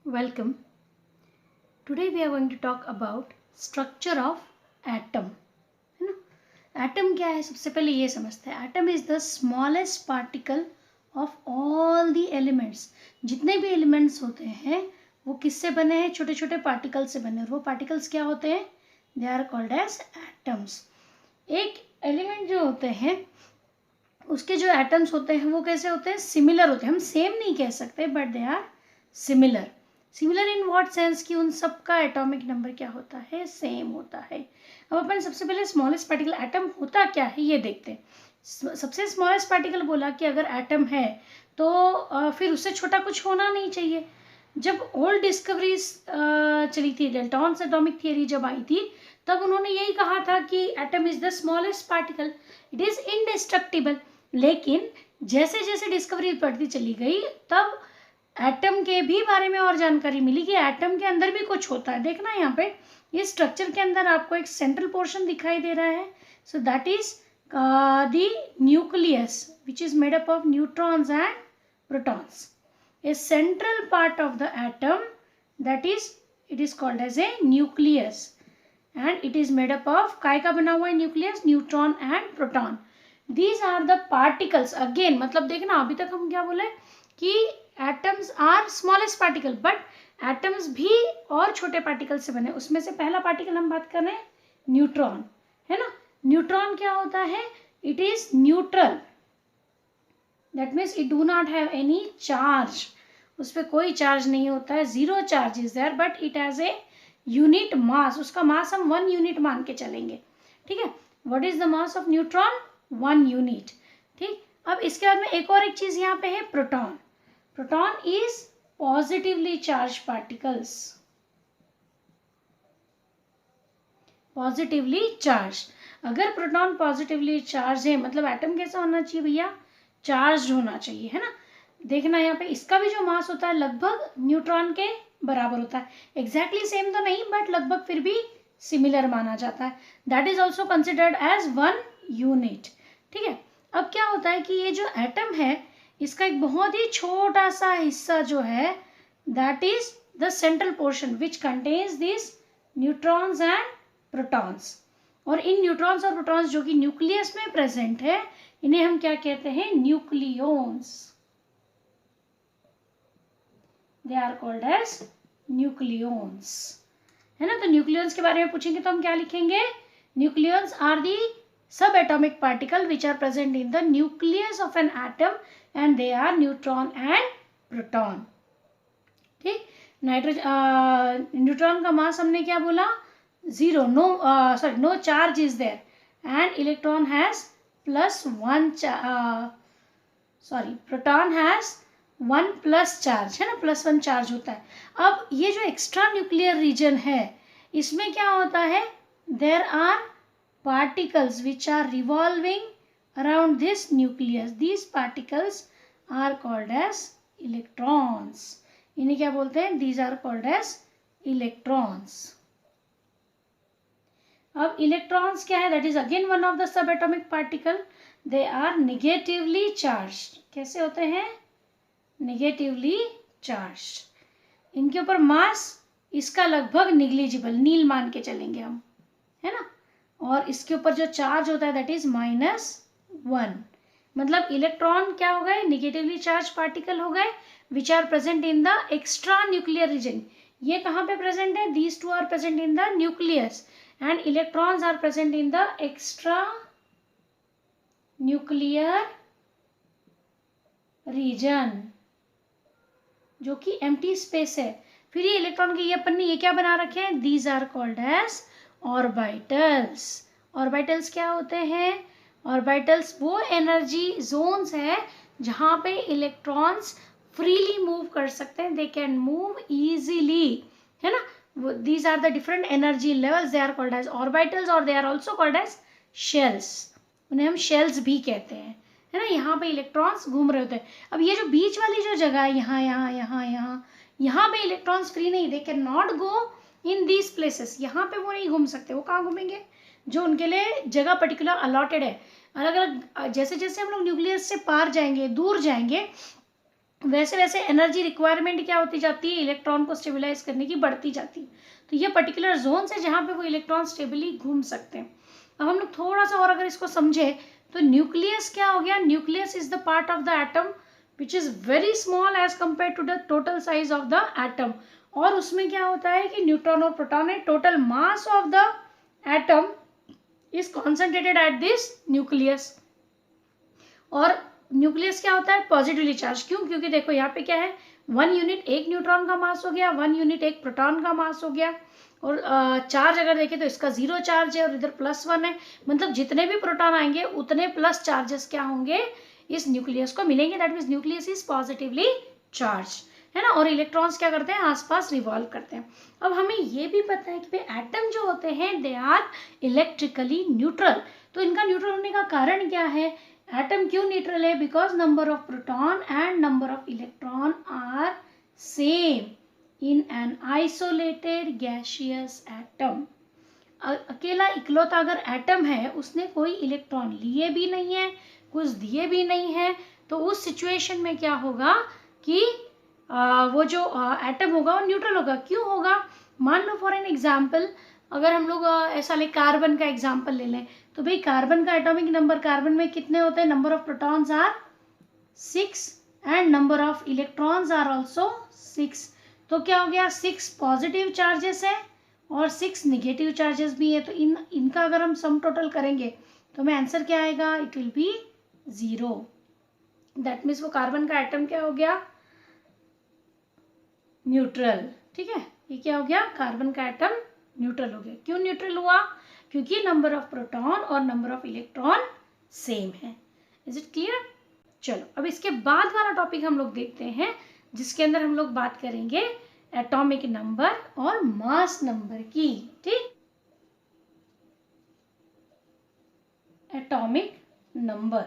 Welcome. Today we are going to talk about structure of atom. है ना? Atom क्या है? सबसे पहले ये समझते हैं. Atom is the smallest particle of all the elements. जितने भी एलिमेंट्स होते हैं वो किससे बने हैं? छोटे छोटे पार्टिकल से बने. और वो पार्टिकल्स क्या होते हैं? They are called as atoms. एक एलिमेंट जो होते हैं उसके जो एटम्स होते हैं वो कैसे होते हैं? सिमिलर होते हैं. हम सेम नहीं कह सकते but they are similar. Similar in what sense कि उन सब का एटॉमिक नंबर क्या होता है? सेम होता है. अब अपन सबसे पहले स्मॉलेस्ट पार्टिकल एटम होता क्या है ये देखते हैं. सबसे स्मॉलेस्ट पार्टिकल बोला कि अगर एटम है तो फिर उससे छोटा कुछ होना नहीं चाहिए. जब ओल्ड डिस्कवरीज चली थी, डेल्टॉन्स एटॉमिक थियरी जब आई थी, तब उन्होंने यही कहा था कि atom is the smallest particle, it is indestructible. लेकिन जैसे जैसे डिस्कवरी बढ़ती चली गई तब एटम के भी बारे में और जानकारी मिली कि एटम के अंदर भी कुछ होता है. देखना यहाँ पे ये स्ट्रक्चर के अंदर आपको एक सेंट्रल पोर्शन दिखाई दे रहा है. So that is the nucleus which is made up of neutrons and protons. A central part of the atom that is it is called as a nucleus and it is made up of काय का बना हुआ है nucleus? Neutron and proton. These are the particles. Again मतलब देखना अभी तक हम क्या बोले कि atoms are smallest particle but atoms भी और छोटे पार्टिकल से बने. उसमें से पहला पार्टिकल हम बात कर रहे हैं न्यूट्रॉन, है ना. न्यूट्रॉन क्या होता है? It is neutral. That means it do not have any charge. उस पर कोई चार्ज नहीं होता है. Zero charge is there but it has a unit mass. उसका मास हम 1 यूनिट मान के चलेंगे. ठीक है. What is the mass of neutron? 1 unit. ठीक. अब इसके बाद में एक और एक चीज यहाँ पे है proton. Proton is positively charged particles. Positively charged. अगर प्रोटॉन पॉजिटिवली चार्ज है मतलब एटम कैसा होना चाहिए भैया? चार्ज होना चाहिए, है ना. देखना यहाँ पे इसका भी जो मास होता है लगभग न्यूट्रॉन के बराबर होता है. एग्जैक्टली सेम तो नहीं बट लगभग फिर भी सिमिलर माना जाता है. That is also considered as 1 unit. ठीक है. अब क्या होता है कि ये जो एटम है इसका एक बहुत ही छोटा सा हिस्सा जो है that is the central portion which contains this neutrons and protons. और इन न्यूट्रॉन्स और प्रोटॉन्स जो कि न्यूक्लियस में प्रेजेंट है इन्हें हम क्या कहते हैं? न्यूक्लियोन्स. दे आर कॉल्ड एज न्यूक्लियोन्स, है ना. तो न्यूक्लियोन्स के बारे में पूछेंगे तो हम क्या लिखेंगे? Nucleons are the subatomic particle which are present in the nucleus of an atom and they are neutron and proton. ठीक. न्यूट्रॉन का मास हमने क्या बोला? 0. No charge is there and electron has +1 proton has 1 plus charge, है ना. +1 charge होता है. अब ये जो एक्स्ट्रा न्यूक्लियर रीजन है इसमें क्या होता है? There are particles which are revolving around this nucleus. These particles are called as electrons. इन्हें क्या बोलते हैं? These are called as electrons. अब electrons क्या है? That is again one of the subatomic particle. They are negatively charged. कैसे होते हैं? Negatively charged. इनके ऊपर मास इसका लगभग निग्लिजिबल, नील मान के चलेंगे हम, है ना. और इसके ऊपर जो चार्ज होता है दैट इज -1. मतलब इलेक्ट्रॉन क्या हो गए? निगेटिवली चार्ज पार्टिकल हो गए which are present in the extra nuclear region. ये कहाँ पे प्रेजेंट है? These two are present in the nucleus and electrons are present in the extra nuclear region जो कि एम्प्टी स्पेस है. फिर ये इलेक्ट्रॉन के ये अपन ने ये क्या बना रखे हैं? These are called as orbitals. Orbitals क्या होते हैं? ऑर्बिटल्स वो एनर्जी जोन्स है जहाँ पे इलेक्ट्रॉन्स फ्रीली मूव कर सकते हैं. दे कैन मूव इजीली, है ना. These are the different energy levels. They are called as orbitals और they are also called as shells. उन्हें हम शेल्स भी कहते हैं, है ना. यहाँ पे इलेक्ट्रॉन्स घूम रहे होते हैं. अब ये जो बीच वाली जो जगह है यहाँ पे इलेक्ट्रॉन्स फ्री नहीं. They can not go in these places. यहाँ पे वो नहीं घूम सकते. वो कहाँ घूमेंगे? जो उनके लिए जगह पर्टिकुलर अलॉटेड है. अलग अलग जैसे जैसे हम लोग न्यूक्लियस से पार जाएंगे, दूर जाएंगे, वैसे वैसे एनर्जी रिक्वायरमेंट क्या होती जाती है, इलेक्ट्रॉन को स्टेबलाइज करने की बढ़ती जाती है। तो ये पर्टिकुलर जोन है जहाँ पे वो इलेक्ट्रॉन स्टेबली घूम सकते हैं। अब हम लोग थोड़ा सा और अगर इसको समझे तो न्यूक्लियस क्या हो गया, nucleus is the part of the atom which is very small as compare to the total size of the atom. और उसमें क्या होता है कि न्यूट्रॉन और प्रोटॉन है, total mass of the atom is concentrated at this nucleus. और nucleus क्या होता है, पॉजिटिवली चार्ज। क्यों, क्योंकि देखो यहाँ पे क्या है, 1 यूनिट एक न्यूट्रॉन का मास हो गया, 1 यूनिट एक प्रोटॉन का मास हो गया। और चार्ज अगर देखें तो इसका 0 चार्ज है और इधर +1 है। मतलब जितने भी प्रोटॉन आएंगे उतने प्लस चार्जेस क्या होंगे, इस न्यूक्लियस को मिलेंगे। That means nucleus is positively charge, है ना। और इलेक्ट्रॉन्स क्या करते हैं, आसपास रिवॉल्व करते हैं। अब हमें ये भी पता है कि एटम जो होते हैं दे आर इलेक्ट्रिकली न्यूट्रल। तो इनका न्यूट्रल होने का कारण क्या है, एटम क्यों न्यूट्रल है, because number of proton and number of electron are same in an isolated gaseous atom. अकेला इकलौता अगर एटम है उसने कोई इलेक्ट्रॉन लिए भी नहीं है, कुछ दिए भी नहीं है, तो उस सिचुएशन में क्या होगा कि वो जो एटम होगा वो न्यूट्रल होगा। क्यों होगा, मान लो फॉर एन एग्जाम्पल अगर हम लोग ऐसा ले कार्बन का एग्जाम्पल ले लें, तो भाई कार्बन का एटॉमिक नंबर, कार्बन में कितने होते हैं, number of protons are 6 and number of electrons are also 6। तो क्या हो गया, 6 पॉजिटिव चार्जेस है और 6 निगेटिव चार्जेस भी है। तो इनका अगर हम सम टोटल करेंगे तो हमें आंसर क्या आएगा, it will be 0। That means वो कार्बन का एटम क्या हो गया, न्यूट्रल। ठीक है, ये क्या हो गया, कार्बन का एटम न्यूट्रल हो गया। क्यों न्यूट्रल हुआ, क्योंकि नंबर ऑफ प्रोटॉन और नंबर ऑफ इलेक्ट्रॉन सेम है। Is it clear. चलो अब इसके बाद वाला टॉपिक हम लोग देखते हैं जिसके अंदर हम लोग बात करेंगे एटॉमिक नंबर और मास नंबर की। ठीक, एटॉमिक नंबर।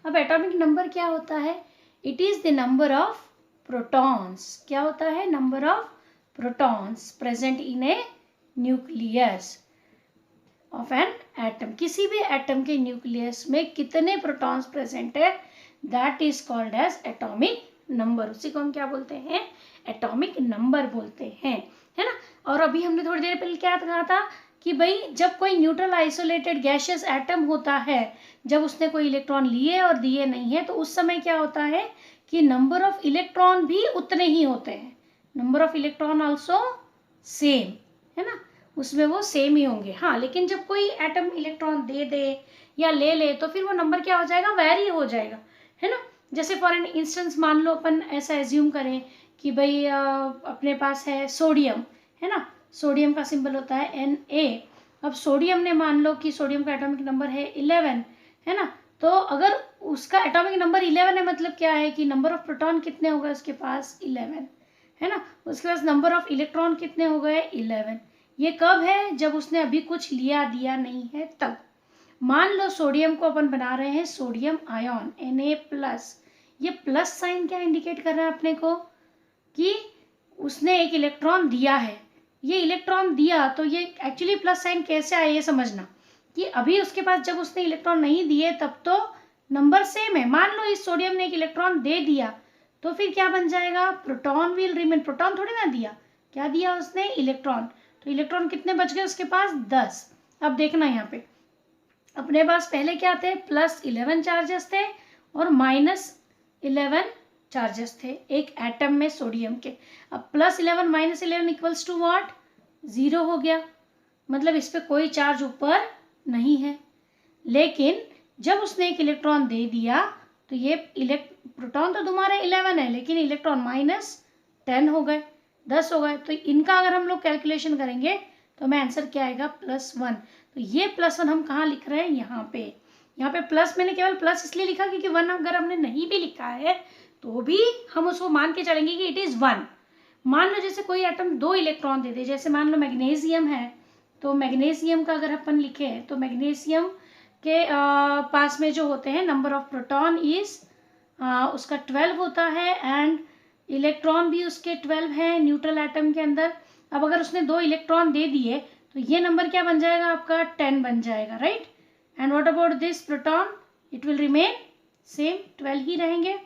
अब एटॉमिक नंबर क्या होता है, it is the number of protons. क्या होता है, number of protons present in a nucleus of an atom. किसी भी एटम के न्यूक्लियस में कितने प्रोटॉन्स प्रेजेंट है, that is called as atomic number. उसी को हम क्या बोलते हैं, एटॉमिक नंबर बोलते हैं, है ना। और अभी हमने थोड़ी देर पहले क्या कहा था कि भाई जब कोई न्यूट्रल आइसोलेटेड गैसियस एटम होता है, जब उसने कोई इलेक्ट्रॉन लिए और दिए नहीं है, तो उस समय क्या होता है कि नंबर ऑफ इलेक्ट्रॉन भी उतने ही होते हैं, number of electron also same, है ना, उसमें वो सेम ही होंगे। हाँ, लेकिन जब कोई एटम इलेक्ट्रॉन दे दे या ले ले तो फिर वो नंबर क्या हो जाएगा, वेरी हो जाएगा, है ना। जैसे फॉर एन इंस्टेंस मान लो अपन ऐसा एज्यूम करें कि भाई अपने पास है सोडियम, है ना, सोडियम का सिंबल होता है Na। अब सोडियम ने मान लो कि सोडियम का एटॉमिक नंबर है 11, है ना। तो अगर उसका एटॉमिक नंबर 11 है, मतलब क्या है कि नंबर ऑफ प्रोटॉन कितने हो गए उसके पास, 11, है ना। उसके पास नंबर ऑफ इलेक्ट्रॉन कितने हो गए, 11। ये कब है, जब उसने अभी कुछ लिया दिया नहीं है तब। मान लो सोडियम को अपन बना रहे हैं सोडियम आयन Na+। ये प्लस साइन क्या इंडिकेट कर रहा है अपने को कि उसने एक इलेक्ट्रॉन दिया है। ये इलेक्ट्रॉन दिया तो ये एक्चुअली प्लस साइन कैसे आया ये समझना कि अभी उसके पास जब उसने इलेक्ट्रॉन नहीं दिए तब तो नंबर सेम है। मान लो इस सोडियम ने एक इलेक्ट्रॉन दे दिया तो फिर क्या बन जाएगा, प्रोटॉन विल रिमेन। प्रोटॉन थोड़ी ना दिया, क्या दिया उसने, इलेक्ट्रॉन। तो इलेक्ट्रॉन कितने बच गए उसके पास, 10। अब देखना यहाँ पे अपने पास पहले क्या थे, +11 चार्जेस थे और -11 चार्जेस थे एक एटम में सोडियम के। अब +11 -11 इक्वल्स टू व्हाट, 0 हो गया। मतलब इस पे कोई चार्ज ऊपर नहीं है। लेकिन जब उसने एक इलेक्ट्रॉन दे दिया तो ये प्रोटॉन तो तुम्हारे 11 है लेकिन इलेक्ट्रॉन -10 हो गए, 10 हो गए। तो इनका अगर हम लोग कैलकुलेशन करेंगे तो हमें आंसर क्या आएगा, +1। तो ये +1 हम कहाँ लिख रहे हैं, यहाँ पे। यहाँ पे प्लस मैंने केवल प्लस इसलिए लिखा क्योंकि 1 अगर हमने नहीं भी लिखा है तो भी हम उसको मान के चलेंगे कि इट इज़ 1। मान लो जैसे कोई एटम 2 इलेक्ट्रॉन दे दे, जैसे मान लो मैग्नीशियम है, तो मैग्नीशियम का अगर अपन लिखे तो मैग्नीशियम के पास में जो होते हैं नंबर ऑफ प्रोटॉन इज उसका 12 होता है एंड इलेक्ट्रॉन भी उसके 12 है न्यूट्रल एटम के अंदर। अब अगर उसने 2 इलेक्ट्रॉन दे दिए तो ये नंबर क्या बन जाएगा आपका, 10 बन जाएगा, right. And what about this proton, it will remain same, 12 ही रहेंगे।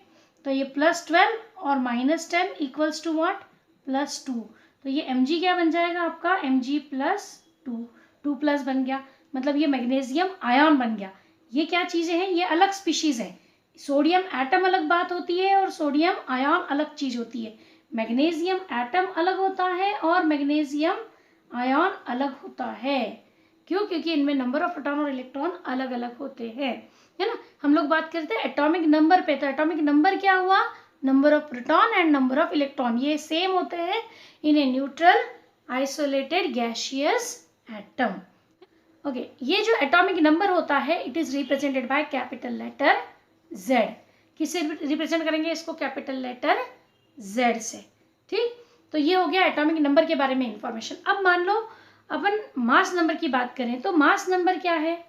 तो ये +12 और -10 इक्वल्स टू व्हाट, +2। तो ये Mg क्या बन जाएगा आपका, Mg+2, 2+ बन गया, मतलब ये मैग्नीशियम आयन बन गया। ये क्या चीज़ें हैं, ये अलग स्पीशीज़ है। सोडियम एटम अलग बात होती है और सोडियम आयन अलग चीज़ होती है। मैग्नीशियम एटम अलग होता है और मैग्नीशियम आयन अलग होता है। क्यों, क्योंकि इनमें नंबर ऑफ प्रोटॉन और इलेक्ट्रॉन अलग अलग होते हैं, है ना। हम लोग बात करते हैं एटॉमिक नंबर पे, तो एटॉमिक नंबर क्या हुआ, number of proton and number of electron, ये सेम होते हैं in a neutral isolated gaseous atom. Okay, ये जो एटॉमिक नंबर होता है it is represented by capital letter Z। किससे रिप्रेजेंट करेंगे इसको, कैपिटल लेटर Z से, ठीक। तो ये हो गया एटॉमिक नंबर के बारे में इंफॉर्मेशन। अब मान लो अपन मास नंबर की बात करें, तो मास नंबर क्या है,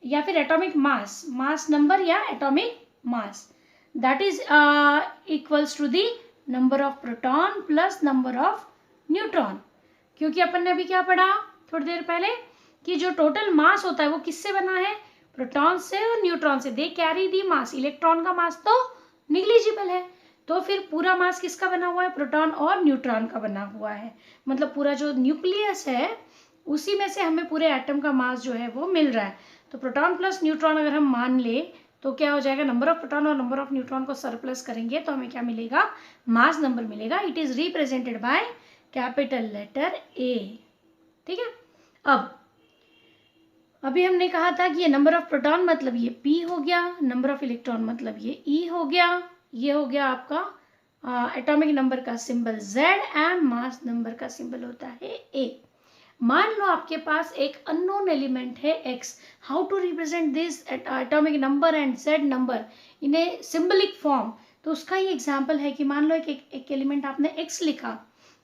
या फिर एटॉमिक मास, मास नंबर या atomic mass, that is equals to the number of proton plus number of neutron. क्योंकि अपन ने अभी क्या पढ़ा थोड़ी देर पहले कि जो टोटल मास होता है वो किससे बना है, प्रोटॉन से और न्यूट्रॉन से, they carry the mass. Electron का मास तो निग्लिजिबल है, तो फिर पूरा मास किसका बना हुआ है, प्रोटॉन और न्यूट्रॉन का बना हुआ है। मतलब पूरा जो न्यूक्लियस है उसी में से हमें पूरे एटम का मास जो है वो मिल रहा है। तो प्रोटॉन प्लस न्यूट्रॉन अगर हम मान ले तो क्या हो जाएगा, नंबर ऑफ प्रोटॉन और नंबर ऑफ न्यूट्रॉन को सरप्लस करेंगे तो हमें क्या मिलेगा, मास नंबर मिलेगा। It is represented by capital letter A, ठीक है। अब अभी हमने कहा था कि ये नंबर ऑफ प्रोटॉन मतलब ये P हो गया, नंबर ऑफ इलेक्ट्रॉन मतलब ये E हो गया। ये हो गया आपका एटॉमिक नंबर का symbol Z and mass number का सिंबल होता है A। मान लो आपके पास एक अननोन एलिमेंट है X, how to represent this atomic number and Z number in a symbolic form. तो उसका ही एग्जाम्पल है कि मान लो एक एलिमेंट आपने X लिखा,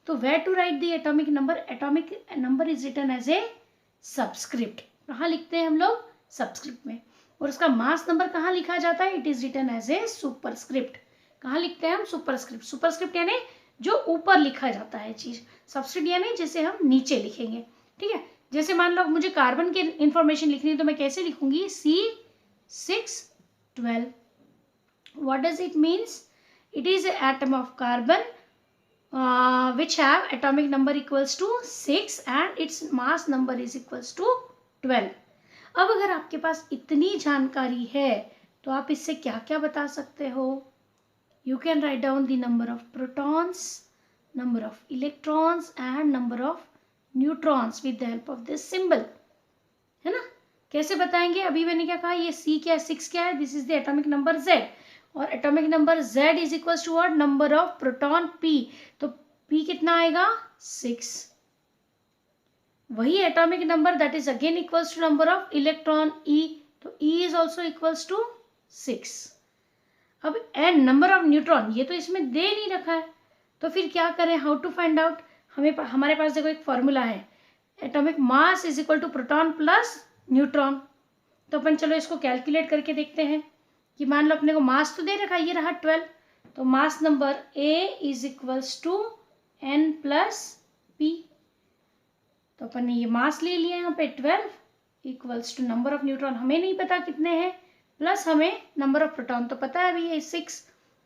तो where to write the atomic number is written as a subscript. कहाँ लिखते हैं हम लोग, सबस्क्रिप्ट में। और उसका मास नंबर कहाँ लिखा जाता है, it is written as a superscript. कहाँ लिखते हैं हम, सुपरस्क्रिप्ट। सुपरस्क्रिप्ट यानी जो ऊपर लिखा जाता है चीज, सबस्क्रिप्ट यानी जिसे हम नीचे लिखेंगे, ठीक है। जैसे मान लो मुझे कार्बन की इंफॉर्मेशन लिखनी है तो मैं कैसे लिखूंगी, C612। What does it means, it is atom of carbon which have atomic number equals to 6 and its mass number is equals to 12। अब अगर आपके पास इतनी जानकारी है तो आप इससे क्या क्या बता सकते हो, you can write down the number of protons, number of electrons and number of neutrons with the help of this symbol, है ना। कैसे बताएंगे, अभी मैंने क्या कहा, ये C क्या है, 6 क्या है, this is the atomic number Z, और atomic number Z is equal to what, number of proton P। तो P कितना आएगा, 6। वही atomic number that is again equals to number of electron E, तो E is also equals to 6। अब and number of neutron, ये तो इसमें दे नहीं रखा है, तो फिर क्या करें, हाउ टू फाइंड आउट। हमारे पास देखो एक फॉर्मूला है, atomic mass is equal to proton plus neutron. तो अपन चलो इसको कैलकुलेट करके देखते हैं कि मान लो अपने को मास तो दे रखा है, ये रहा 12, तो mass number A is equals to N plus P। तो अपन ने ये मास ले लिया यहाँ पे 12 equals to number of neutron हमें नहीं पता कितने हैं, प्लस हमें नंबर ऑफ प्रोटॉन तो पता है अभी ये 6,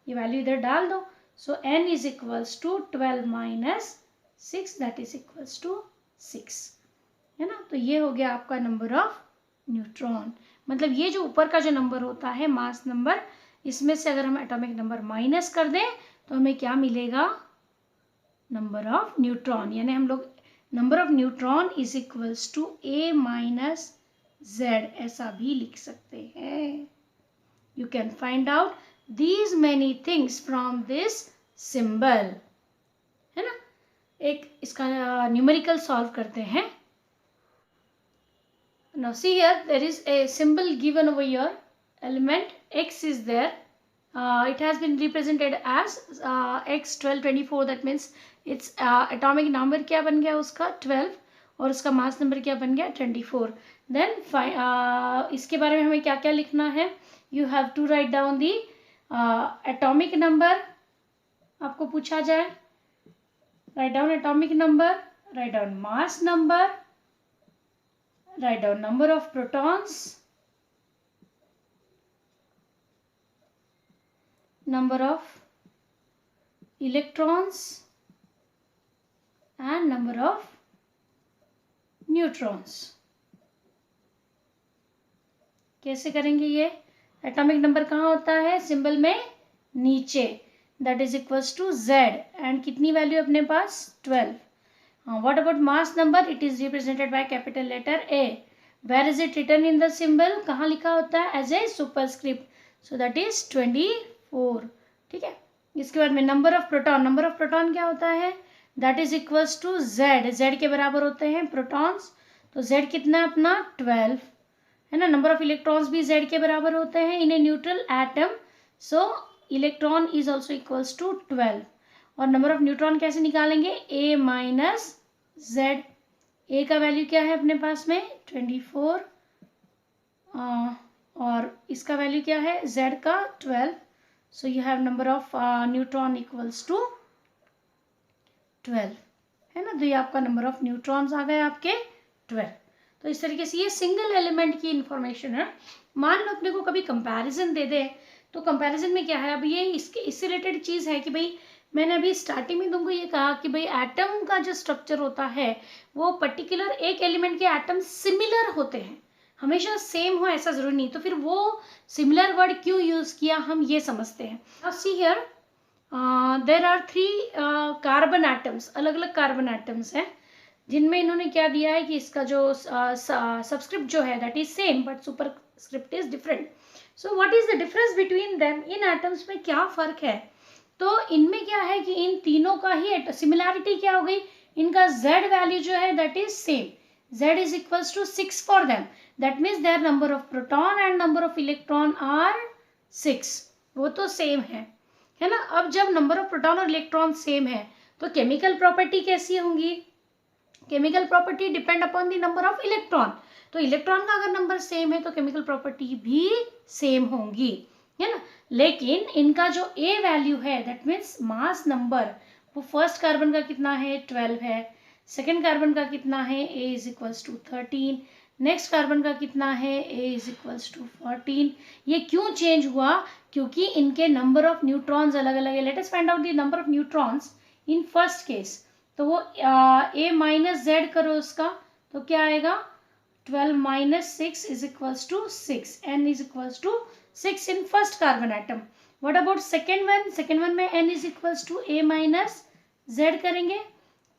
ये वैल्यू इधर डाल दो। So N is equals to 12 minus 6 that is equals to 6, है ना। तो ये हो गया आपका नंबर ऑफ न्यूट्रॉन। मतलब ये जो ऊपर का जो नंबर होता है मास नंबर, इसमें से अगर हम एटॉमिक नंबर माइनस कर दें तो हमें क्या मिलेगा, नंबर ऑफ न्यूट्रॉन। यानी हम लोग number of neutron is equals to A minus Z, ऐसा भी लिख सकते हैं। You can find out these many things from this symbol, है ना। एक इसका न्यूमेरिकल सॉल्व करते हैं। Now see here, there is a symbol given over here, element X is there, it has been represented as X 1224, that means its atomic number क्या बन गया उसका 12 और उसका मास नंबर क्या बन गया 24। then इसके बारे में हमें क्या क्या लिखना है, you have to write down the atomic number, आपको पूछा जाए, write down atomic number, write down mass number, write down number of protons, number of electrons and number of neutrons. कैसे करेंगे ये? एटॉमिक नंबर कहाँ होता है? सिंबल में नीचे, that is equals to Z, and कितनी वैल्यू अपने पास? 12. What about mass number? It is represented by capital letter A. Where is it written in the symbol? कहाँ लिखा होता है? As a superscript. So that is 24. ठीक है. इसके बाद में number of proton. Number of proton क्या होता है? That is equals to Z. Z के बराबर होते हैं प्रोटॉन्स. तो Z कितना है अपना? 12 है ना. नंबर ऑफ इलेक्ट्रॉन्स भी Z के बराबर होते हैं in a neutral atom. So electron is also equals to 12. और नंबर ऑफ न्यूट्रॉन कैसे निकालेंगे? A minus Z. A का वैल्यू क्या है अपने पास में? 24. और इसका वैल्यू क्या है? Z का 12. So you have number of neutron equals to 12 है ना. तो ये आपका नंबर ऑफ न्यूट्रॉन्स आ गए आपके 12. तो इस तरीके से ये सिंगल एलिमेंट की इंफॉर्मेशन है. मान लो अपने को कभी कंपैरिजन दे दे, तो कंपैरिजन में क्या है? अब ये इससे रिलेटेड चीज़ है कि भाई मैंने अभी स्टार्टिंग में तुमको ये कहा कि भाई एटम का जो स्ट्रक्चर होता है वो पर्टिकुलर एक एलिमेंट के एटम सिमिलर होते हैं, हमेशा सेम हो ऐसा जरूरी नहीं. तो फिर वो सिमिलर वर्ड क्यों यूज किया, हम ये समझते हैं. Now see here, there are 3 carbon atoms. अलग अलग कार्बन एटम्स हैं जिनमें इन्होंने क्या दिया है कि इसका जो सबस्क्रिप्ट जो है that is same but superscript is different. So what is the difference between them? In atoms में क्या फर्क है? तो इनमें क्या है कि इन तीनों का ही सिमिलैरिटी क्या हो गई? इनका Z वैल्यू जो है that is same. Z is equals to 6 for them. That means their number of proton and number of electron are 6. वो तो सेम है ना. अब जब नंबर ऑफ प्रोटॉन और इलेक्ट्रॉन सेम है तो केमिकल प्रॉपर्टी कैसी होंगी? Chemical property depend upon the number of electron. तो इलेक्ट्रॉन का अगर नंबर सेम है तो केमिकल प्रॉपर्टी भी सेम होंगी, है ना. लेकिन इनका जो A वैल्यू है दैट मीन्स मास नंबर, वो फर्स्ट कार्बन का कितना है? 12 है. सेकेंड कार्बन का कितना है? A is equals to 13. Next carbon का कितना है? A is equals to 14. ये क्यों चेंज हुआ? क्योंकि इनके नंबर ऑफ न्यूट्रॉन्स अलग अलग है. Let us find out the number of neutrons in first case. तो वो A माइनस Z करो उसका, तो क्या आएगा? 12 minus 6 is equals to 6. N is equals to 6 in first carbon atom. What about second one? Second one में N is equals to A minus Z करेंगे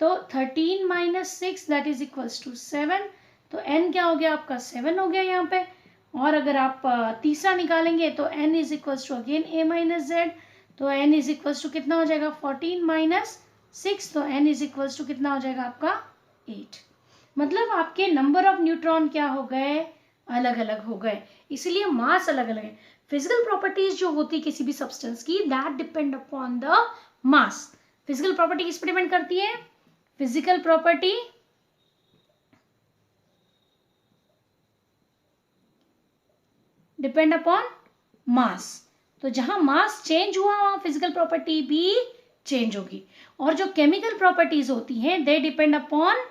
तो 13 minus 6 that is equals to 7. तो N क्या हो गया आपका? 7 हो गया यहाँ पे. और अगर आप तीसरा निकालेंगे तो N is equals to again A minus Z. तो N is equals to कितना हो जाएगा? 14 minus 6. तो N is equals to कितना हो जाएगा आपका? 8. मतलब आपके नंबर ऑफ न्यूट्रॉन क्या हो गए? अलग अलग हो गए, इसलिए मास अलग अलग है. फिजिकल प्रॉपर्टीज जो होती किसी भी सब्सटेंस की that depend upon the mass. Physical property किस पर डिपेंड करती है? Physical property depend upon mass. तो जहां मास चेंज हुआ वहां फिजिकल प्रॉपर्टी भी चेंज होगी. और जो केमिकल प्रॉपर्टीज होती हैं they depend upon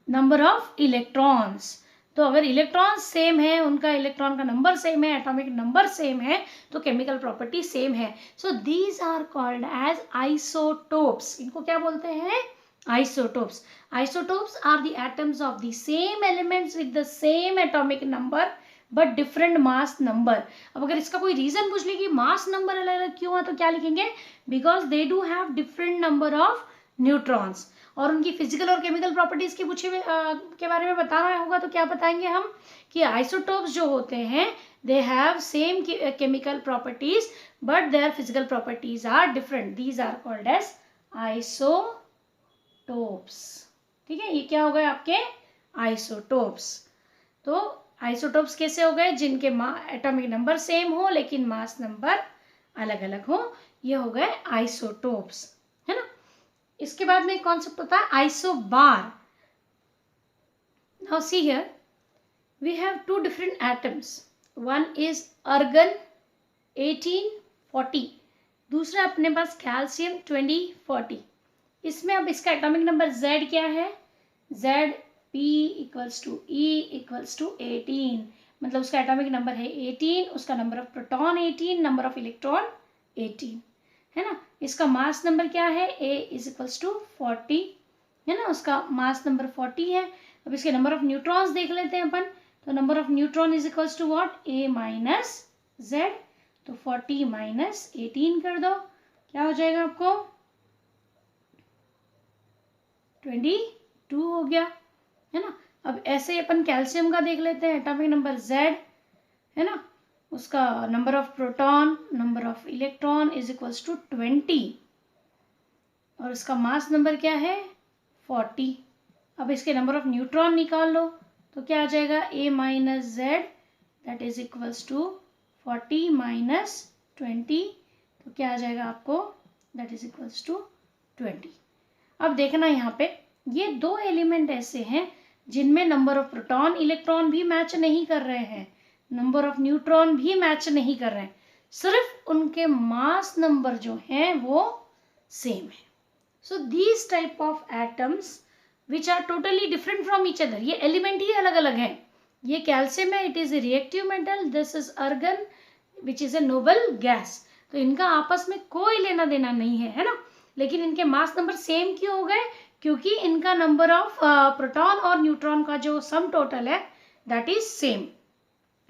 number of electrons. तो अगर इलेक्ट्रॉन सेम है, उनका इलेक्ट्रॉन का नंबर सेम है, एटॉमिक नंबर सेम है, तो केमिकल प्रॉपर्टी सेम है. So these are called as isotopes. इनको क्या बोलते हैं? Isotopes. Isotopes are the atoms of the same elements with the same atomic number but different mass number. अब अगर इसका कोई रीजन पूछ ले कि मास नंबर अलग अलग क्यों है, तो क्या लिखेंगे? Because they do have different number of neutrons. और उनकी फिजिकल और केमिकल प्रॉपर्टीज के पूछे के बारे में बताना होगा तो क्या बताएंगे हम? कि आइसोटोप्स जो होते हैं they have same chemical properties but their physical properties are different. These are called as isotopes. ठीक है, ये क्या हो गए आपके? आइसोटोप्स. तो आइसोटोप्स कैसे हो गए? जिनके एटॉमिक नंबर सेम हो लेकिन मास नंबर अलग अलग हो, ये हो गए आइसोटोप्स, है ना. इसके बाद में एक कॉन्सेप्ट होता है isobar. Now see here we have 2 different atoms. One is argon 1840, दूसरा अपने पास कैल्शियम 2040. इसमें अब इसका एटॉमिक नंबर Z क्या है? Z P equals to E equals to 18. मतलब उसका एटॉमिक नंबर है 18, उसका number of proton 18, number of electron 18, है ना। इसका मास नंबर क्या है, A इज इक्वल्स टू 40, है ना, उसका मास नंबर 40 है। अब इसके नंबर ऑफ न्यूट्रॉन्स देख लेते हैं अपन, तो number of neutron is equals to what, A minus Z, तो 40 माइनस 18 कर दो, क्या हो जाएगा आपको 22 हो गया, है ना। अब ऐसे ही अपन कैल्शियम का देख लेते हैं, एटॉमिक नंबर Z, है ना, उसका number of proton, number of electron is equals to 20, और इसका मास नंबर क्या है 40। अब इसके नंबर ऑफ न्यूट्रॉन निकाल लो, तो क्या आ जाएगा A minus Z, that is equals to 40 minus 20, तो क्या आ जाएगा आपको, दैट इज इक्वल्स टू 20। अब देखना यहाँ पे ये दो एलिमेंट ऐसे हैं जिनमें नंबर ऑफ प्रोटॉन इलेक्ट्रॉन भी मैच नहीं कर रहे हैं, नंबर ऑफ न्यूट्रॉन भी मैच नहीं कर रहे हैं, सिर्फ उनके मास नंबर जो हैं वो सेम है। So these type of atoms which are totally different from each other, ये एलिमेंट ही अलग अलग है। ये कैल्शियम है, it is a reactive metal, this is argon which is a noble gas, तो इनका आपस में कोई लेना देना नहीं है ना, लेकिन इनके मास नंबर सेम क्यों हो गए, क्योंकि इनका नंबर ऑफ प्रोटॉन और न्यूट्रॉन का जो सम टोटल है दैट इज सेम,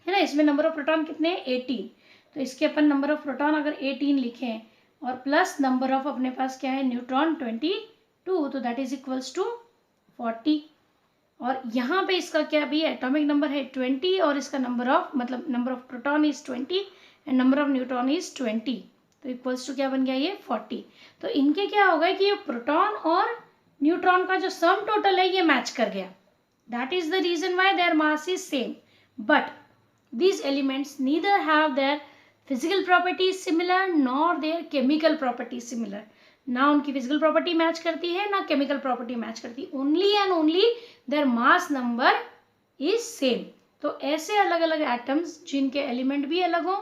है ना। इसमें नंबर ऑफ प्रोटॉन कितने हैं 18, तो इसके अपन नंबर ऑफ प्रोटॉन अगर 18 लिखें और प्लस नंबर ऑफ अपने पास क्या है न्यूट्रॉन 22, तो दैट इज इक्वल्स टू 40, और यहाँ पे इसका क्या भी एटॉमिक नंबर है 20, और इसका नंबर ऑफ मतलब number of proton is 20 and number of neutron is 20, तो इक्वल्स टू क्या बन गया ये 40। तो इनके क्या होगा कि ये प्रोटॉन और न्यूट्रॉन का जो सम टोटल है ये मैच कर गया, that is the reason why their mass is same, but these elements neither have their physical properties similar nor their chemical properties similar, ना उनकी फिजिकल प्रॉपर्टी मैच करती है ना केमिकल प्रॉपर्टी मैच करती है, only and only their mass number is same. तो ऐसे अलग अलग एटम्स जिनके एलिमेंट भी अलग हो,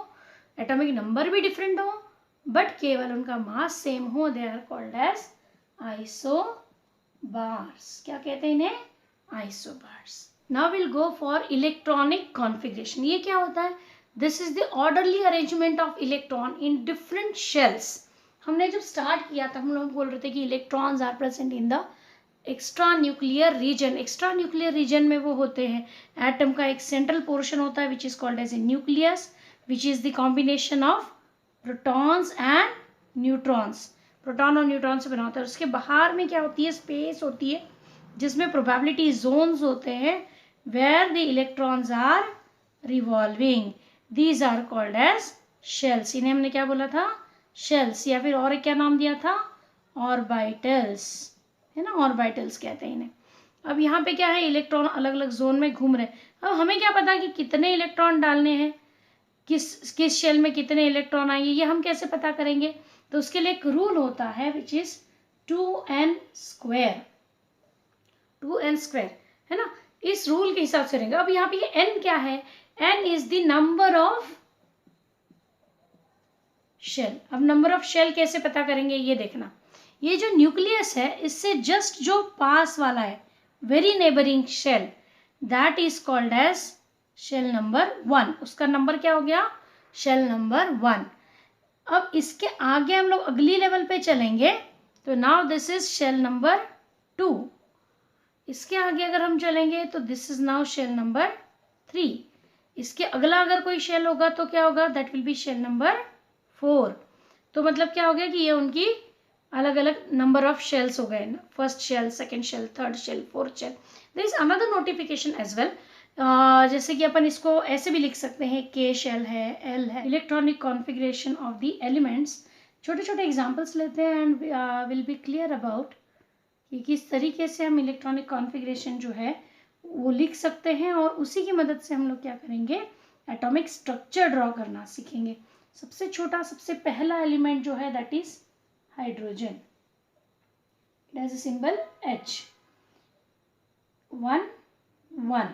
एटॉमिक नंबर भी डिफरेंट हो, बट केवल उनका मास सेम हो, they are called as isobars. क्या कहते हैं इन्हें, isobars. Now we'll go for electronic configuration. ये क्या होता है, this is the orderly arrangement of electron in different shells. हमने जब स्टार्ट किया था हम लोग बोल रहे थे कि electrons are present in the extra nuclear region. Extra nuclear region में वो होते हैं, एटम का एक सेंट्रल पोर्शन होता है which is called as a nucleus, which is the combination of protons and neutrons, proton और न्यूट्रॉन से बना होता है। उसके बाहर में क्या होती है, स्पेस होती है जिसमें प्रोबेबिलिटी जोन्स होते हैं where the electrons are revolving, these are called as shells। इन्हें हमने क्या बोला था, shells, या फिर और एक क्या नाम दिया था, ऑर्बिटल्स, है ना, ऑर्बिटल्स कहते हैं इन्हें। अब यहाँ पे क्या है, इलेक्ट्रॉन अलग अलग जोन में घूम रहे हैं। अब हमें क्या पता कि कितने इलेक्ट्रॉन डालने हैं, किस शेल में कितने इलेक्ट्रॉन आएंगे, ये हम कैसे पता करेंगे, तो उसके लिए एक रूल होता है which is 2n square, 2n square, है ना, इस रूल के हिसाब से रहेंगे। अब यहाँ पे ये n क्या है, n is the number of shell. अब नंबर ऑफ शेल कैसे पता करेंगे ये देखना, ये जो न्यूक्लियस है इससे जस्ट जो पास वाला है very neighbouring shell, that is called as shell number 1, उसका नंबर क्या हो गया, शेल नंबर 1। अब इसके आगे हम लोग अगली लेवल पे चलेंगे, तो now this is shell number 2, इसके आगे अगर हम चलेंगे तो this is now shell number 3, इसके अगला अगर कोई शेल होगा तो क्या होगा, that will be shell number 4। तो मतलब क्या हो गया कि ये उनकी अलग अलग नंबर ऑफ शेल्स हो गए, first shell, second shell, third shell, fourth shell. There is another notification as well, जैसे कि अपन इसको ऐसे भी लिख सकते हैं, के शेल है, एल है, electronic configuration of the elements. छोटे छोटे एग्जांपल्स लेते हैं and will be clear about कि किस तरीके से हम इलेक्ट्रॉनिक कॉन्फ़िगरेशन जो है वो लिख सकते हैं, और उसी की मदद से हम लोग क्या करेंगे, एटॉमिक स्ट्रक्चर ड्रॉ करना सीखेंगे। सबसे छोटा, सबसे पहला एलिमेंट जो है that is hydrogen, it has a symbol H, 1 1।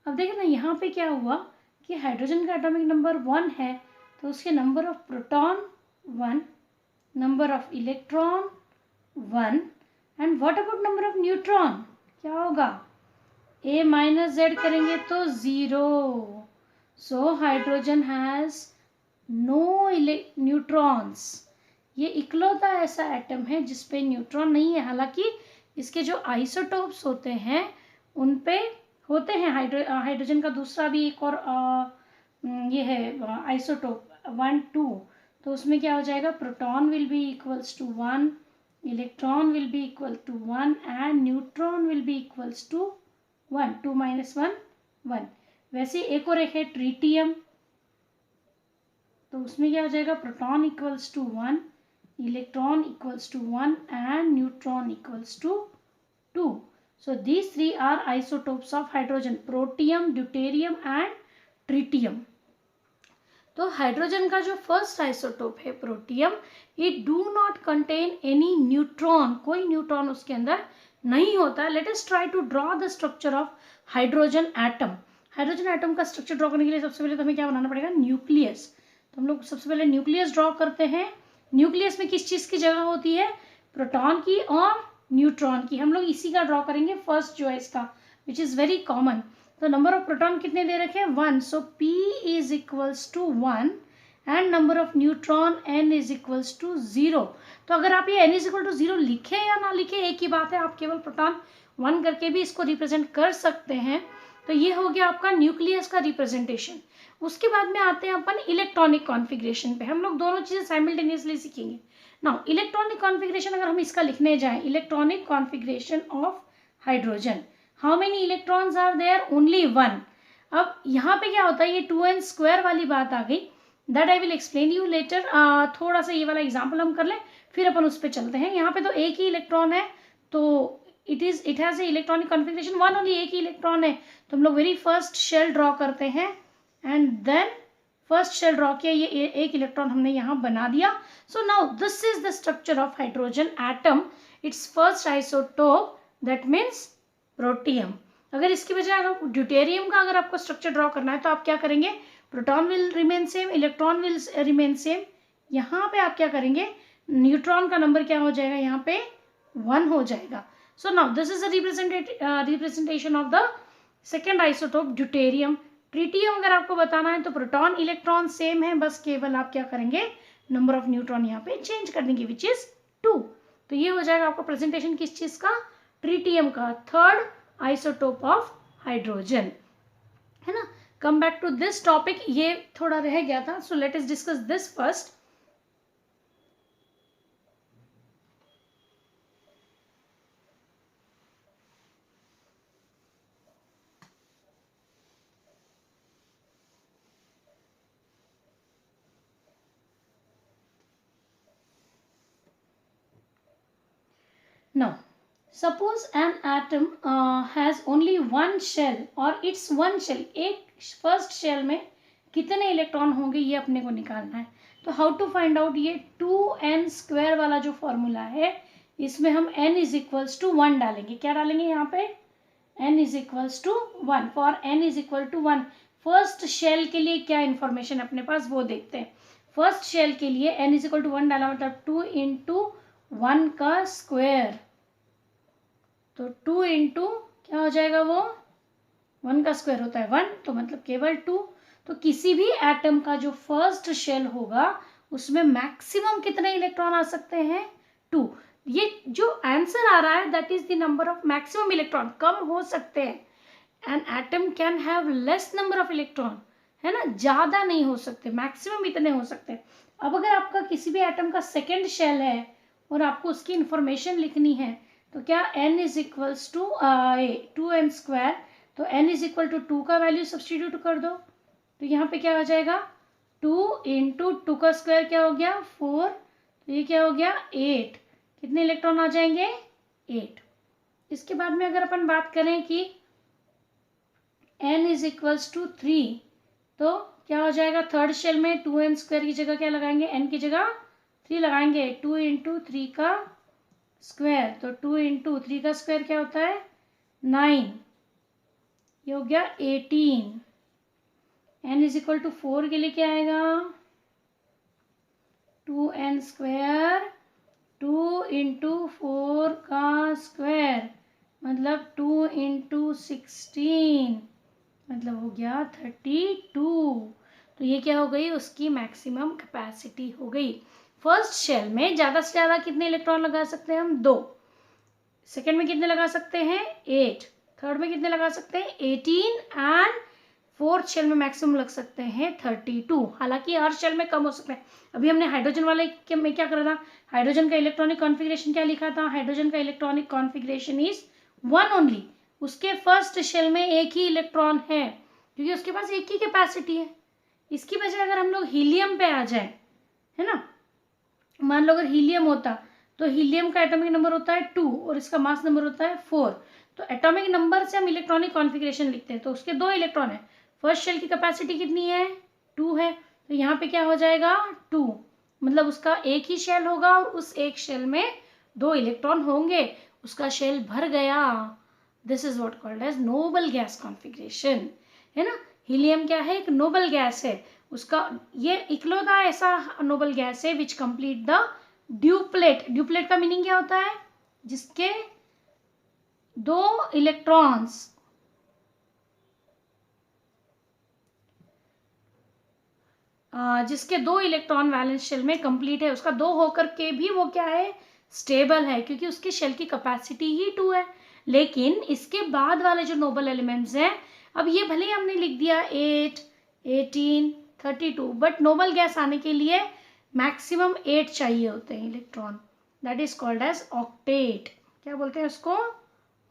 अब देखो ना यहाँ पे क्या हुआ कि हाइड्रोजन का एटॉमिक नंबर 1 है, तो उसके number of proton 1, number of electron 1, and what about number of neutron, क्या होगा, A माइनस Z करेंगे तो 0, so hydrogen has no neutrons, ये इकलौता ऐसा एटम है जिसपे न्यूट्रॉन नहीं है। हालांकि इसके जो आइसोटोप्स होते हैं उन पे होते हैं। हाइड्रोजन का दूसरा भी एक और ये है आइसोटोप 1 2, तो उसमें क्या हो जाएगा, proton will be equals to 1, electron will be equal to 1 and neutron will be equals to 1, 2 - 1 1। वैसे एक और एक है ट्रीटियम, तो उसमें क्या हो जाएगा, proton equals to 1, electron equals to 1 and neutron equals to 2. So these three are isotopes of hydrogen: protium, deuterium and tritium. तो हाइड्रोजन का जो फर्स्ट आइसोटोप है protium, it do not contain any neutron, कोई न्यूट्रॉन उसके अंदर नहीं होता। Let us try to draw the structure of hydrogen atom. Hydrogen atom का स्ट्रक्चर ड्रॉ करने के लिए सबसे पहले तो हमें क्या बनाना पड़ेगा, न्यूक्लियस। तो हम लोग सबसे पहले न्यूक्लियस ड्रॉ करते हैं। न्यूक्लियस में किस चीज़ की जगह होती है, प्रोटॉन की और न्यूट्रॉन की। हम लोग इसी का ड्रॉ करेंगे फर्स्ट जो है इसका, विच इज़ वेरी कॉमन। तो नंबर ऑफ प्रोटॉन कितने दे रखे हैं, 1, so P is equals to 1 and number of neutron N is equals to 0। तो अगर आप ये N इज इक्वल टू 0 लिखे या ना लिखे एक ही बात है, आप केवल प्रोटॉन 1 करके भी इसको रिप्रेजेंट कर सकते हैं। तो ये हो गया आपका न्यूक्लियस का रिप्रेजेंटेशन। उसके बाद में आते हैं अपन इलेक्ट्रॉनिक कॉन्फ़िगरेशन पे। हम लोग दोनों चीज़ें साइमल्टेनियसली सीखेंगे। नाउ इलेक्ट्रॉनिक कॉन्फ़िगरेशन अगर हम इसका लिखने जाएं, electronic configuration of hydrogen, how many electrons are there, only 1। अब यहाँ पे क्या होता है, ये 2n² वाली बात आ गई, that I will explain you later. थोड़ा सा ये वाला एग्जाम्पल हम कर लें, फिर अपन उस पर चलते हैं। यहाँ पे तो एक ही इलेक्ट्रॉन है, तो it has a electronic configuration 1 only, एक ही इलेक्ट्रॉन है। तो हम लोग वेरी फर्स्ट शेल ड्रॉ करते हैं and then first shell draw किया, ये एक इलेक्ट्रॉन हमने यहाँ बना दिया। So now this is the structure of hydrogen atom, its first isotope that means protium. अगर इसकी बजाय ड्यूटेरियम का अगर आपको स्ट्रक्चर ड्रॉ करना है तो आप क्या करेंगे, proton will remain same, electron will remain same. यहाँ पे आप क्या करेंगे, न्यूट्रॉन का नंबर क्या हो जाएगा, यहाँ पे 1 हो जाएगा। सो now this is a representation of the second isotope deuterium. Tritium अगर आपको बताना है तो प्रोटॉन इलेक्ट्रॉन सेम है, बस केवल आप क्या करेंगे, नंबर ऑफ न्यूट्रॉन यहाँ पे चेंज कर देंगे, विच इज 2। तो ये हो जाएगा आपका प्रेजेंटेशन किस चीज का, ट्रीटियम का, थर्ड आइसोटोप ऑफ हाइड्रोजन, है ना। Come back to this topic, ये थोड़ा रह गया था, so let us discuss this first. Now, suppose an atom has only one shell or its one shell. एक फर्स्ट शेल में कितने इलेक्ट्रॉन होंगे ये अपने को निकालना है। तो हाउ टू फाइंड आउट, ये 2n² वाला जो फॉर्मूला है इसमें हम n इज इक्वल्स टू 1 डालेंगे। क्या डालेंगे यहाँ पे, n is equals to 1। For n is equal to 1, first shell के लिए क्या इन्फॉर्मेशन अपने पास वो देखते हैं। फर्स्ट शेल के लिए n इज इक्वल टू 1 डाला, मतलब 2 × 1 का स्क्वायर, तो 2 × क्या हो जाएगा, वो 1 का स्क्वायर होता है 1, तो मतलब केवल 2। तो किसी भी एटम का जो फर्स्ट शेल होगा उसमें मैक्सिमम कितने इलेक्ट्रॉन आ सकते हैं, 2। ये जो आंसर आ रहा है that is the number of maximum electron. कम हो सकते हैं, an atom can have less number of electron, है ना, ज़्यादा नहीं हो सकते, मैक्सिमम इतने हो सकते हैं। अब अगर आपका किसी भी एटम का सेकेंड शेल है और आपको उसकी इंफॉर्मेशन लिखनी है, तो क्या n is equals to 2n², तो n इज इक्वल टू 2 का वैल्यू सब्सटीट्यूट कर दो, तो यहाँ पे क्या हो जाएगा, 2 × 2 का स्क्वायर क्या हो गया 4, तो ये क्या हो गया 8। कितने इलेक्ट्रॉन आ जाएंगे, 8। इसके बाद में अगर अपन बात करें कि n इज इक्वल्स टू 3, तो क्या हो जाएगा, थर्ड शेल में 2n² की जगह क्या लगाएंगे, n की जगह 3 लगाएंगे, 2 × 3 का स्क्वायर, तो 2 × 3 का स्क्वायर क्या होता है 9, ये हो गया 18। n इज इक्वल टू 4 के लिए क्या आएगा, 2n², 2 × 4 का स्क्वायर, मतलब 2 × 16, मतलब हो गया 32। तो ये क्या हो गई, उसकी मैक्सिमम कैपेसिटी हो गई। फर्स्ट शेल में ज़्यादा से ज़्यादा कितने इलेक्ट्रॉन लगा सकते हैं हम? 2। सेकेंड में कितने लगा सकते हैं? 8। थर्ड में कितने लगा सकते हैं? 18 एंड फोर्थ शेल में मैक्सिमम लग सकते हैं 32। हालांकि हर शेल में कम हो सकते हैं। अभी हमने हाइड्रोजन वाले में क्या करा था? हाइड्रोजन का इलेक्ट्रॉनिक कॉन्फ़िगरेशन क्या लिखा था? हाइड्रोजन का इलेक्ट्रॉनिक कॉन्फ़िगरेशन इज 1 ओनली। उसके फर्स्ट शेल में एक ही इलेक्ट्रॉन है क्योंकि उसके पास एक ही कैपेसिटी है। इसकी वजह अगर हम लोग हीलियम पे आ जाए, है ना, मान लो अगर हीलियम होता तो हीलियम का एटॉमिक नंबर होता है 2 और इसका मास नंबर होता है 4। तो एटॉमिक नंबर से हम इलेक्ट्रॉनिक कॉन्फ़िगरेशन लिखते हैं। तो उसके 2 इलेक्ट्रॉन है। फर्स्ट शेल की कैपेसिटी कितनी है? 2 है। तो यहाँ पे क्या हो जाएगा? 2, मतलब उसका एक ही शेल होगा और उस एक शेल में 2 इलेक्ट्रॉन होंगे। उसका शेल भर गया। This is what called as noble gas configuration, है ना। हीलियम क्या है? एक नोबल गैस है। उसका ये इकलौता ऐसा नोबल गैस है which complete the duplet. Duplet का मीनिंग क्या होता है? जिसके 2 इलेक्ट्रॉन्स वैलेंस शेल में कंप्लीट है। उसका 2 होकर के भी वो क्या है? स्टेबल है, क्योंकि उसके शेल की कैपेसिटी ही 2 है। लेकिन इसके बाद वाले जो नोबल एलिमेंट्स हैं, अब ये भले ही हमने लिख दिया 8, 18, 32, बट नोबल गैस आने के लिए मैक्सिमम 8 चाहिए होते हैं electron. That is called as octet. क्या बोलते हैं उसको?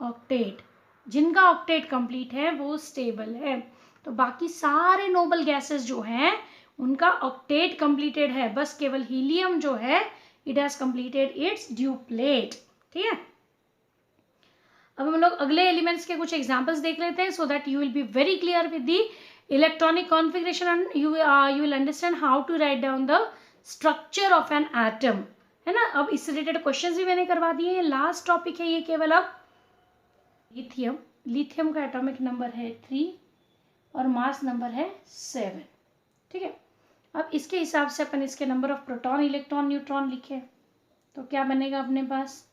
ऑक्टेट। जिनका ऑक्टेट कंप्लीट है वो स्टेबल है। तो बाकी सारे नोबल गैसेस जो हैं उनका ऑक्टेट कंप्लीटेड है। बस केवल हीलियम जो है it has completed it's duplet. ठीक है। अब हम लोग अगले एलिमेंट्स के कुछ एग्जांपल्स देख लेते हैं so that you will be very clear with the electronic configuration and you will understand how to write down the structure of an atom, है ना। अब इससे रिलेटेड क्वेश्चंस भी मैंने करवा दिए हैं। लास्ट टॉपिक है ये केवल। अब लिथियम का एटॉमिक नंबर है 3 और मास नंबर है 7। ठीक है। अब इसके हिसाब से अपन इसके number of proton, electron, neutron लिखे तो क्या बनेगा अपने पास?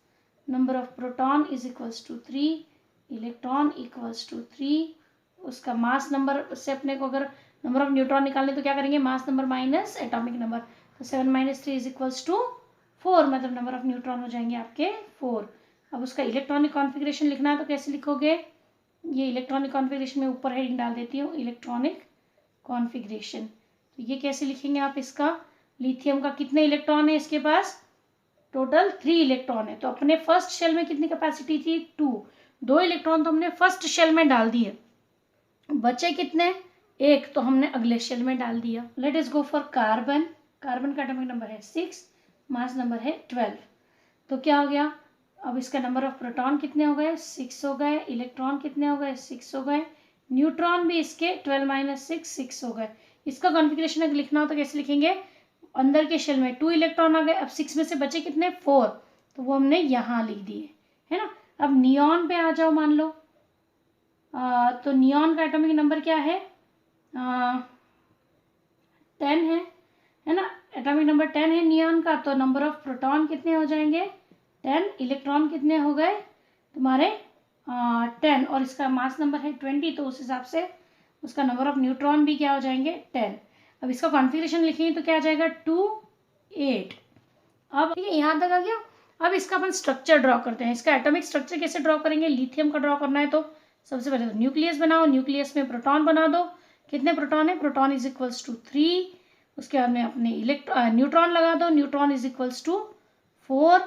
Number of proton is equals to 3, electron equals to 3। उसका मास नंबर से अपने को अगर नंबर ऑफ न्यूट्रॉन निकालने तो क्या करेंगे? Mass number minus atomic number. तो 7 - 3 इज इक्वल्स टू 4, मतलब नंबर ऑफ न्यूट्रॉन हो जाएंगे आपके 4। अब उसका इलेक्ट्रॉनिक कॉन्फ़िगरेशन लिखना है तो कैसे लिखोगे? ये इलेक्ट्रॉनिक कॉन्फ़िगरेशन में ऊपर हेडिंग डाल देती हूँ, इलेक्ट्रॉनिक कॉन्फ़िगरेशन। तो ये कैसे लिखेंगे आप इसका? लिथियम का कितने इलेक्ट्रॉन है इसके पास? टोटल 3 इलेक्ट्रॉन है। तो अपने फर्स्ट शेल में कितनी कैपेसिटी थी? 2 इलेक्ट्रॉन तो हमने फर्स्ट शेल में डाल दिए। बचे कितने? 1, तो हमने अगले शेल में डाल दिया। Let us go for carbon. Carbon का एटॉमिक नंबर है 6, मास नंबर है 12। तो क्या हो गया? अब इसका नंबर ऑफ प्रोटॉन कितने हो गए? 6 हो गए। इलेक्ट्रॉन कितने हो गए? 6 हो गए। न्यूट्रॉन भी इसके 12 - 6, 6 हो गए। इसका कॉन्फ़िगरेशन अगर लिखना हो तो कैसे लिखेंगे? अंदर के शेल में 2 इलेक्ट्रॉन आ गए। अब 6 में से बचे कितने? 4, तो वो हमने यहाँ लिख दिए, है ना। अब नियॉन पे आ जाओ। मान लो तो नियॉन का एटॉमिक नंबर क्या है? 10 है ना। एटॉमिक नंबर 10 है नियॉन का। तो नंबर ऑफ प्रोटॉन कितने हो जाएंगे? 10। इलेक्ट्रॉन कितने हो गए तुम्हारे? 10। और इसका मास नंबर है 20, तो उस हिसाब से उसका नंबर ऑफ न्यूट्रॉन भी क्या हो जाएंगे? 10। अब इसका कॉन्फ़िगरेशन लिखेंगे तो क्या आ जाएगा? 2, 8। अब ठीक है, यहाँ तक आ गया। अब इसका अपन स्ट्रक्चर ड्रॉ करते हैं। इसका एटॉमिक स्ट्रक्चर कैसे ड्रॉ करेंगे? लिथियम का ड्रॉ करना है तो सबसे पहले तो न्यूक्लियस बनाओ। न्यूक्लियस में प्रोटॉन बना दो। कितने प्रोटॉन है? Proton is equals to 3। उसके बाद में अपने न्यूट्रॉन लगा दो। Neutron is equals to 4।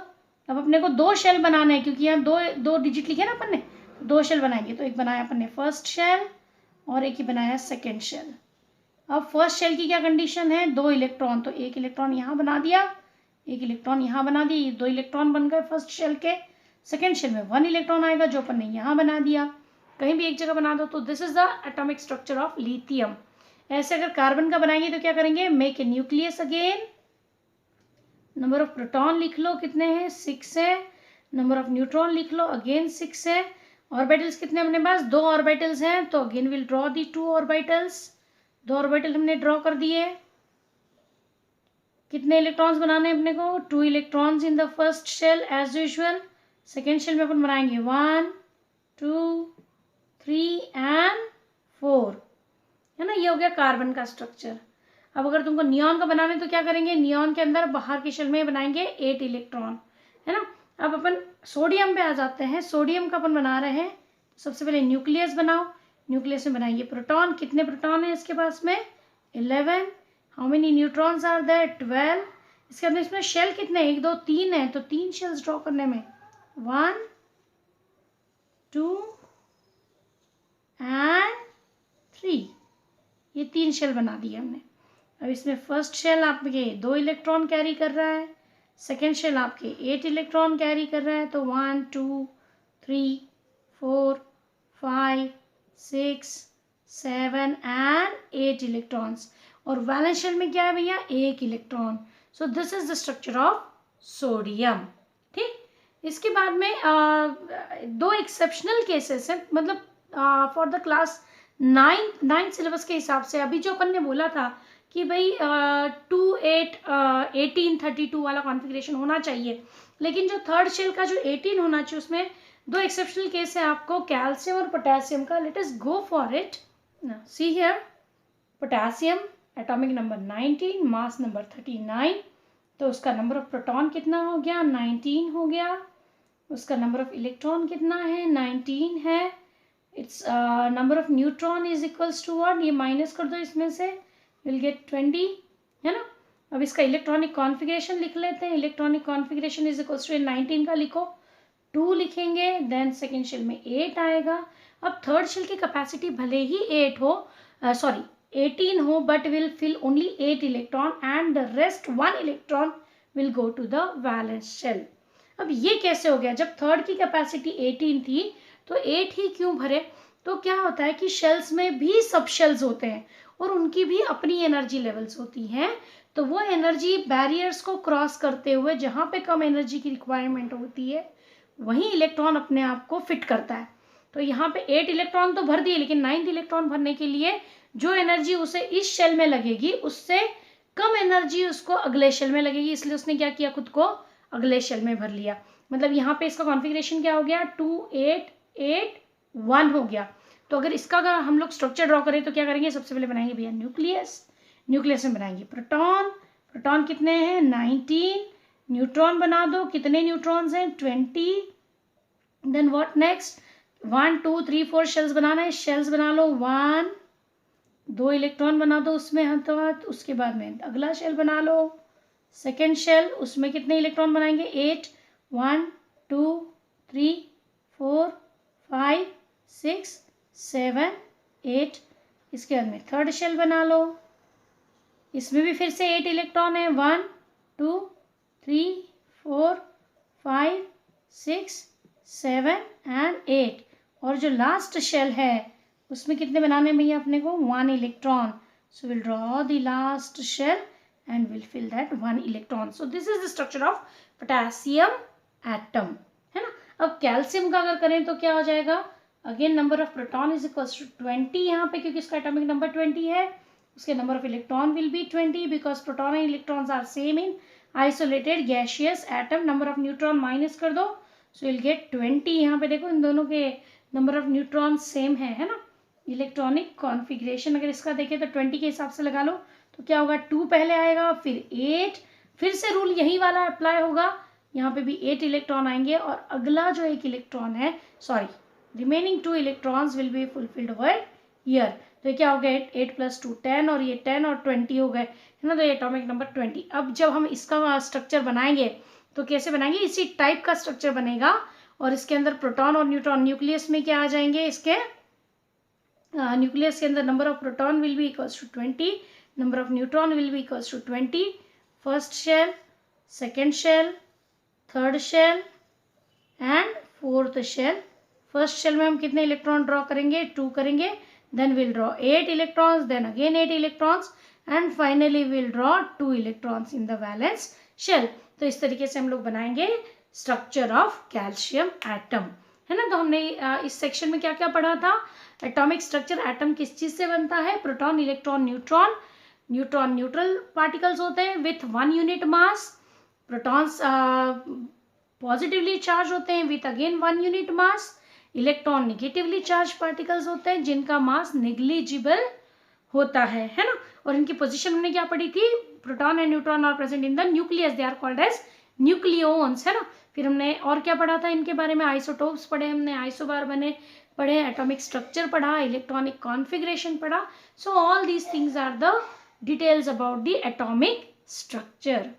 अब अपने को 2 शेल बनाने हैं क्योंकि यहाँ दो डिजिट लिखे ना अपन ने, 2 शेल बनाएंगे। तो एक बनाया अपन ने फर्स्ट शेल और एक ही बनाया सेकेंड शेल। अब फर्स्ट शेल की क्या कंडीशन है? 2 इलेक्ट्रॉन, तो 1 इलेक्ट्रॉन यहाँ बना दिया, 1 इलेक्ट्रॉन यहाँ बना दिया। ये 2 इलेक्ट्रॉन बन गए फर्स्ट शेल के। सेकेंड शेल में 1 इलेक्ट्रॉन आएगा जो अपन ने यहाँ बना दिया। कहीं भी एक जगह बना दो। तो this is the atomic structure of lithium. ऐसे अगर कार्बन का बनाएंगे तो क्या करेंगे? Make a nucleus again. Number of proton लिख लो कितने हैं? 6 है। नंबर ऑफ न्यूट्रॉन लिख लो, अगेन 6 है। ऑर्बिटल्स कितने अपने पास? 2 ऑर्बिटल्स हैं। तो again will draw the 2 orbitals. 2 orbital हमने ड्रॉ कर दिए। कितने इलेक्ट्रॉन्स बनाने हैं अपने को? 2 electrons in the first shell as usual. Second shell में अपन बनाएंगे 1, 2, 3 एंड 4, है ना। ये हो गया कार्बन का स्ट्रक्चर। अब अगर तुमको नियॉन का बनाना है तो क्या करेंगे, नियॉन के अंदर बाहर की शेल में बनाएंगे 8 इलेक्ट्रॉन, है ना। अब अपन सोडियम पे आ जाते हैं। सोडियम का अपन बना रहे हैं, सबसे पहले न्यूक्लियस बनाओ। न्यूक्लियस में बनाएंगे प्रोटॉन। कितने प्रोटॉन है इसके पास में, 11। How many neutrons are there, 12। इसके अंदर इसमें शेल कितने, 1 2 3 है, तो 3 शेल्स ड्रॉ करने में 1 2 एंड 3, ये 3 शेल बना दिए हमने। अब इसमें फर्स्ट शेल आपके 2 इलेक्ट्रॉन कैरी कर रहा है, सेकेंड शेल आपके 8 इलेक्ट्रॉन कैरी कर रहा है, तो 1 2 3 4 5 6 7 एंड 8 इलेक्ट्रॉन्स। और वैलेंस शेल में क्या है भैया, 1 electron. So this is the structure of sodium. ठीक, इसके बाद में 2 एक्सेप्शनल केसेस हैं, मतलब फॉर द क्लास 9 सिलेबस के हिसाब से। अभी जो अपन ने बोला था कि भाई 2 8 18 32 वाला कॉन्फ़िगरेशन होना चाहिए, लेकिन जो थर्ड शेल का जो 18 होना चाहिए उसमें 2 एक्सेप्शनल केस है आपको कैल्शियम और पोटेशियम का। Let us go for it. See here, potassium atomic number 19, mass number 39, तो उसका नंबर ऑफ प्रोटॉन कितना हो गया, 19 हो गया। उसका नंबर ऑफ इलेक्ट्रॉन कितना है, 19 है। Its number of neutron is equals to what, ये माइनस कर दो इसमें से, विल गेट 20, है ना। अब इसका इलेक्ट्रॉनिक कॉन्फ़िगरेशन लिख लेते हैं। Electronic configuration is equals to 19 का लिखो, 2 लिखेंगे, देन सेकेंड शेल में 8 आएगा। अब थर्ड शेल की कैपेसिटी भले ही 8 हो, 18 हो, but will fill only 8 electron and the rest 1 electron will go to the valence shell. अब ये कैसे हो गया, जब थर्ड की कैपेसिटी 18 थी तो 8 ही क्यों भरे। तो क्या होता है कि शेल्स में भी सब शेल्स होते हैं और उनकी भी अपनी एनर्जी लेवल्स होती हैं, तो वो एनर्जी बैरियर्स को क्रॉस करते हुए जहाँ पे कम एनर्जी की रिक्वायरमेंट होती है वहीं इलेक्ट्रॉन अपने आप को फिट करता है। तो यहाँ पे 8 इलेक्ट्रॉन तो भर दिए, लेकिन 9th इलेक्ट्रॉन भरने के लिए जो एनर्जी उसे इस शेल में लगेगी उससे कम एनर्जी उसको अगले शेल में लगेगी, इसलिए उसने क्या किया, खुद को अगले शेल में भर लिया। मतलब यहाँ पे इसका कॉन्फ़िगरेशन क्या हो गया, 2 8 8 1 हो गया। तो अगर इसका अगर हम लोग स्ट्रक्चर ड्रॉ करें तो क्या करेंगे, सबसे पहले बनाएंगे भैया न्यूक्लियस। न्यूक्लियस में बनाएंगे प्रोटॉन। प्रोटॉन कितने हैं, 19। न्यूट्रॉन बना दो, कितने न्यूट्रॉन्स हैं, 20। देन व्हाट नेक्स्ट, 1 2 3 4 शेल्स बनाना है, शेल्स बना लो, 1 2 इलेक्ट्रॉन बना दो उसमें हाथों हाथ। उसके बाद में अगला शेल बना लो, सेकेंड शेल, उसमें कितने इलेक्ट्रॉन बनाएंगे, 8 1 2 3 4 5 6 7 8। इसके बाद में थर्ड शेल बना लो, इसमें भी फिर से 8 इलेक्ट्रॉन है, 1 2 3 4 5 6 7 एंड 8। और जो लास्ट शेल है उसमें कितने बनाने हैं भैया अपने को, 1 electron. So will draw the last shell and will fill that 1 electron. So this is the structure of potassium atom, है ना। अब कैल्शियम का अगर करें तो क्या हो जाएगा, again number of proton is equals to 20 यहाँ पे, क्योंकि इसका एटॉमिक नंबर 20 है। उसके number of electron will be 20 because proton and electrons are same in isolated gaseous atom. Number of neutron minus कर दो, सो विल गेट 20। यहाँ पे देखो इन दोनों के नंबर ऑफ न्यूट्रॉन सेम है ना। इलेक्ट्रॉनिक कॉन्फ़िगरेशन अगर इसका देखें तो 20 के हिसाब से लगा लो, तो क्या होगा, 2 पहले आएगा, फिर 8, फिर से रूल यही वाला अप्लाई होगा, यहाँ पे भी 8 इलेक्ट्रॉन आएंगे और अगला जो 1 इलेक्ट्रॉन है, sorry remaining 2 electrons will be fulfilled over here. तो ये क्या हो गया, 8 + 2 10, और ये 10 और 20 हो गए, है ना। तो ये एटॉमिक नंबर 20। अब जब हम इसका स्ट्रक्चर बनाएंगे तो कैसे बनाएंगे, इसी टाइप का स्ट्रक्चर बनेगा। और इसके अंदर प्रोटॉन और न्यूट्रॉन, न्यूक्लियस में क्या आ जाएंगे, इसके न्यूक्लियस के अंदर number of proton will be equals to 20, number of neutron will be equals to 20. First shell, second shell, third shell and fourth shell. First shell में हम कितने इलेक्ट्रॉन ड्रॉ करेंगे, 2 करेंगे, then we'll draw 8 electrons, then again 8 electrons and finally we'll draw 2 electrons in the valence shell. तो इस तरीके से हम लोग बनाएंगे structure of calcium atom, है ना। तो हमने इस सेक्शन में क्या क्या पढ़ा था, एटॉमिक स्ट्रक्चर, एटम किस चीज से बनता है, proton electron neutron. Neutron neutral particles होते हैं with 1 unit mass, protons positively charge होते हैं with again 1 unit mass, electron negatively charge particles होते हैं जिनका मास नेग्लिजिबल होता है ना। और इनकी पोजीशन हमने क्या पढ़ी थी, proton and neutron are present in the nucleus, they are called as nucleons, है ना। फिर हमने और क्या पढ़ा था इनके बारे में, आइसोटोप्स पढ़े हमने, आइसोबार बने पढ़े, एटॉमिक स्ट्रक्चर पढ़ा, इलेक्ट्रॉनिक कॉन्फ़िगरेशन पढ़ा. So all these things are the details about the atomic structure.